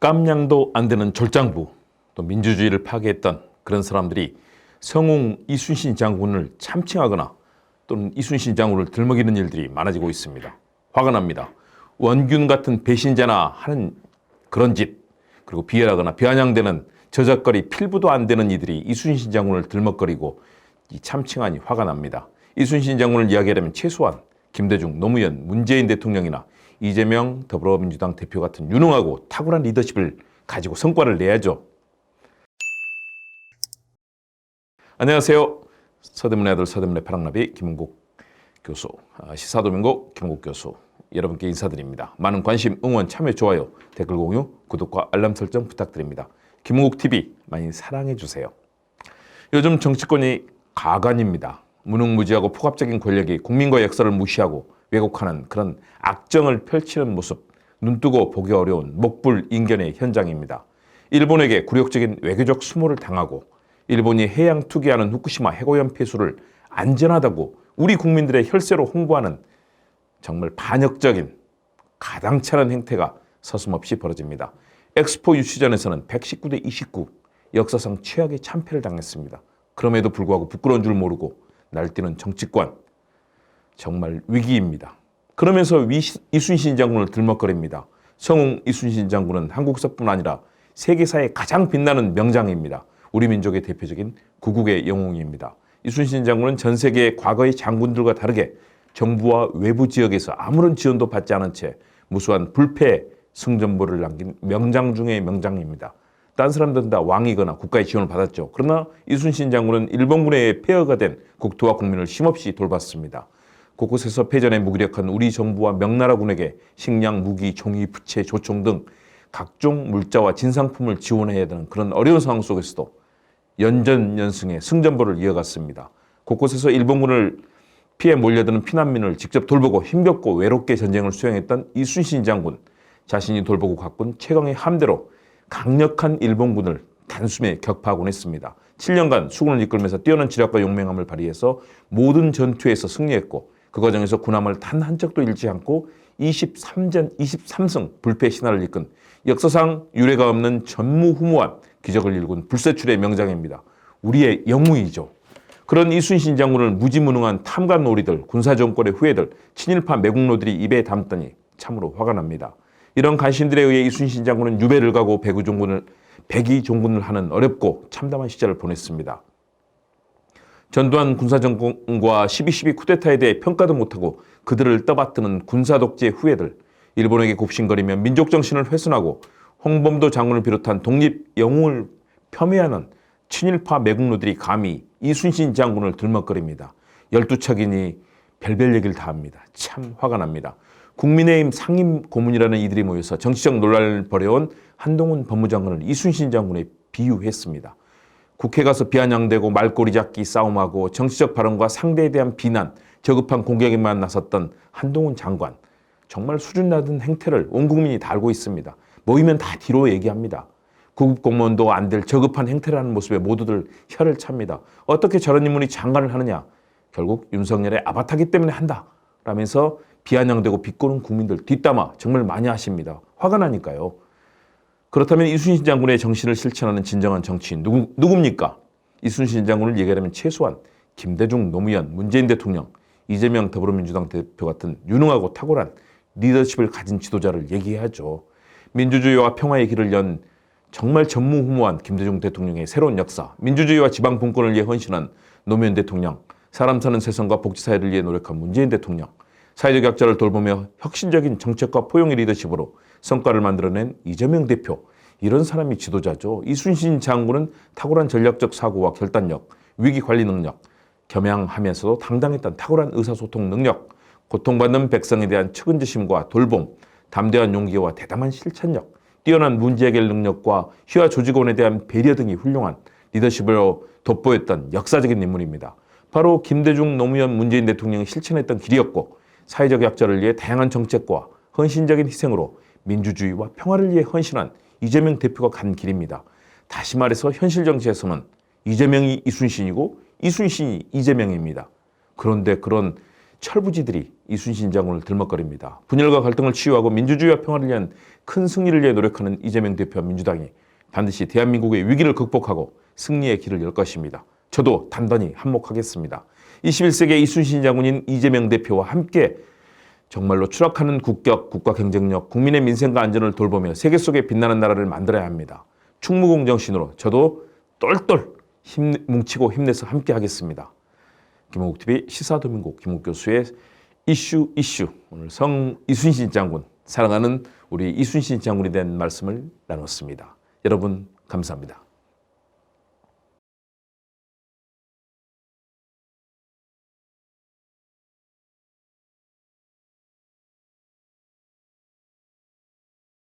깜냥도 안 되는 졸장부, 또 민주주의를 파괴했던 그런 사람들이 성웅 이순신 장군을 참칭하거나 또는 이순신 장군을 들먹이는 일들이 많아지고 있습니다. 화가 납니다. 원균 같은 배신자나 하는 그런 짓, 그리고 비열하거나 비아냥대는 저작거리 필부도 안 되는 이들이 이순신 장군을 들먹거리고 참칭하니 화가 납니다. 이순신 장군을 이야기하려면 최소한 김대중, 노무현, 문재인 대통령이나 이재명 더불어민주당 대표 같은 유능하고 탁월한 리더십을 가지고 성과를 내야죠. 안녕하세요. 서대문의 아들 서대문의 파랑나비 김은국 교수, 시사도민고 김은국 교수, 여러분께 인사드립니다. 많은 관심, 응원, 참여, 좋아요, 댓글 공유, 구독과 알람 설정 부탁드립니다. 김은국TV 많이 사랑해주세요. 요즘 정치권이 가관입니다. 무능무지하고 폭압적인 권력이 국민과 역사를 무시하고 왜곡하는 그런 악정을 펼치는 모습, 눈뜨고 보기 어려운 목불인견의 현장입니다. 일본에게 굴욕적인 외교적 수모를 당하고 일본이 해양 투기하는 후쿠시마 해고연 폐수를 안전하다고 우리 국민들의 혈세로 홍보하는 정말 반역적인 가당찮은 행태가 서슴없이 벌어집니다. 엑스포 유치전에서는 119대 29 역사상 최악의 참패를 당했습니다. 그럼에도 불구하고 부끄러운 줄 모르고 날뛰는 정치권, 정말 위기입니다. 그러면서 이순신 장군을 들먹거립니다. 성웅 이순신 장군은 한국사뿐 아니라 세계사의 가장 빛나는 명장입니다. 우리 민족의 대표적인 구국의 영웅입니다. 이순신 장군은 전 세계의 과거의 장군들과 다르게 정부와 외부 지역에서 아무런 지원도 받지 않은 채 무수한 불패 승전보를 남긴 명장 중의 명장입니다. 딴 사람들은 다 왕이거나 국가의 지원을 받았죠. 그러나 이순신 장군은 일본군의 폐허가 된 국토와 국민을 쉼없이 돌봤습니다. 곳곳에서 패전에 무기력한 우리 정부와 명나라군에게 식량, 무기, 종이, 부채, 조총 등 각종 물자와 진상품을 지원해야 되는 그런 어려운 상황 속에서도 연전연승의 승전보를 이어갔습니다. 곳곳에서 일본군을 피해 몰려드는 피난민을 직접 돌보고 힘겹고 외롭게 전쟁을 수행했던 이순신 장군, 자신이 돌보고 가꾼 최강의 함대로 강력한 일본군을 단숨에 격파하곤 했습니다. 7년간 수군을 이끌면서 뛰어난 지략과 용맹함을 발휘해서 모든 전투에서 승리했고 그 과정에서 군함을 단 한 척도 잃지 않고 23전 23승 불패 신화를 이끈 역사상 유례가 없는 전무후무한 기적을 일군 불세출의 명장입니다. 우리의 영웅이죠. 그런 이순신 장군을 무지무능한 탐관오리들, 군사정권의 후예들, 친일파 매국노들이 입에 담더니 참으로 화가 납니다. 이런 간신들에 의해 이순신 장군은 유배를 가고 백의종군을 하는 어렵고 참담한 시절을 보냈습니다. 전두환 군사정권과 12.12 쿠데타에 대해 평가도 못하고 그들을 떠받드는 군사독재 후예들, 일본에게 굽신거리며 민족정신을 훼손하고 홍범도 장군을 비롯한 독립 영웅을 폄훼하는 친일파 매국노들이 감히 이순신 장군을 들먹거립니다. 12척이니 별별 얘기를 다 합니다. 참 화가 납니다. 국민의힘 상임고문이라는 이들이 모여서 정치적 논란을 벌여온 한동훈 법무장관을 이순신 장군에 비유했습니다. 국회 가서 비아냥대고 말꼬리 잡기 싸움하고 정치적 발언과 상대에 대한 비난, 저급한 공격에만 나섰던 한동훈 장관. 정말 수준 낮은 행태를 온 국민이 다 알고 있습니다. 모이면 다 뒤로 얘기합니다. 구급 공무원도 안 될 저급한 행태를 하는 모습에 모두들 혀를 찹니다. 어떻게 저런 인물이 장관을 하느냐. 결국 윤석열의 아바타기 때문에 한다. 라면서 비아냥대고 비꼬는 국민들 뒷담화 정말 많이 하십니다. 화가 나니까요. 그렇다면 이순신 장군의 정신을 실천하는 진정한 정치인 누굽니까? 이순신 장군을 얘기하려면 최소한 김대중, 노무현, 문재인 대통령, 이재명 더불어민주당 대표 같은 유능하고 탁월한 리더십을 가진 지도자를 얘기해야죠. 민주주의와 평화의 길을 연 정말 전무후무한 김대중 대통령의 새로운 역사, 민주주의와 지방분권을 위해 헌신한 노무현 대통령, 사람 사는 세상과 복지사회를 위해 노력한 문재인 대통령, 사회적 약자를 돌보며 혁신적인 정책과 포용의 리더십으로 성과를 만들어낸 이재명 대표, 이런 사람이 지도자죠. 이순신 장군은 탁월한 전략적 사고와 결단력, 위기관리 능력, 겸양하면서도 당당했던 탁월한 의사소통 능력, 고통받는 백성에 대한 측은지심과 돌봄, 담대한 용기와 대담한 실천력, 뛰어난 문제 해결 능력과 휘하 조직원에 대한 배려 등이 훌륭한 리더십으로 돋보였던 역사적인 인물입니다. 바로 김대중, 노무현, 문재인 대통령이 실천했던 길이었고 사회적 약자를 위해 다양한 정책과 헌신적인 희생으로 민주주의와 평화를 위해 헌신한 이재명 대표가 간 길입니다. 다시 말해서 현실 정치에서는 이재명이 이순신이고 이순신이 이재명입니다. 그런데 그런 철부지들이 이순신 장군을 들먹거립니다. 분열과 갈등을 치유하고 민주주의와 평화를 위한 큰 승리를 위해 노력하는 이재명 대표와 민주당이 반드시 대한민국의 위기를 극복하고 승리의 길을 열 것입니다. 저도 단단히 한몫하겠습니다. 21세기의 이순신 장군인 이재명 대표와 함께 정말로 추락하는 국격, 국가 경쟁력, 국민의 민생과 안전을 돌보며 세계 속에 빛나는 나라를 만들어야 합니다. 충무공정신으로 저도 똘똘 뭉치고 힘내서 함께 하겠습니다. 김홍국TV 시사도민고 김홍국 교수의 이슈 오늘 성 이순신 장군, 사랑하는 우리 이순신 장군에 대한 말씀을 나눴습니다. 여러분 감사합니다.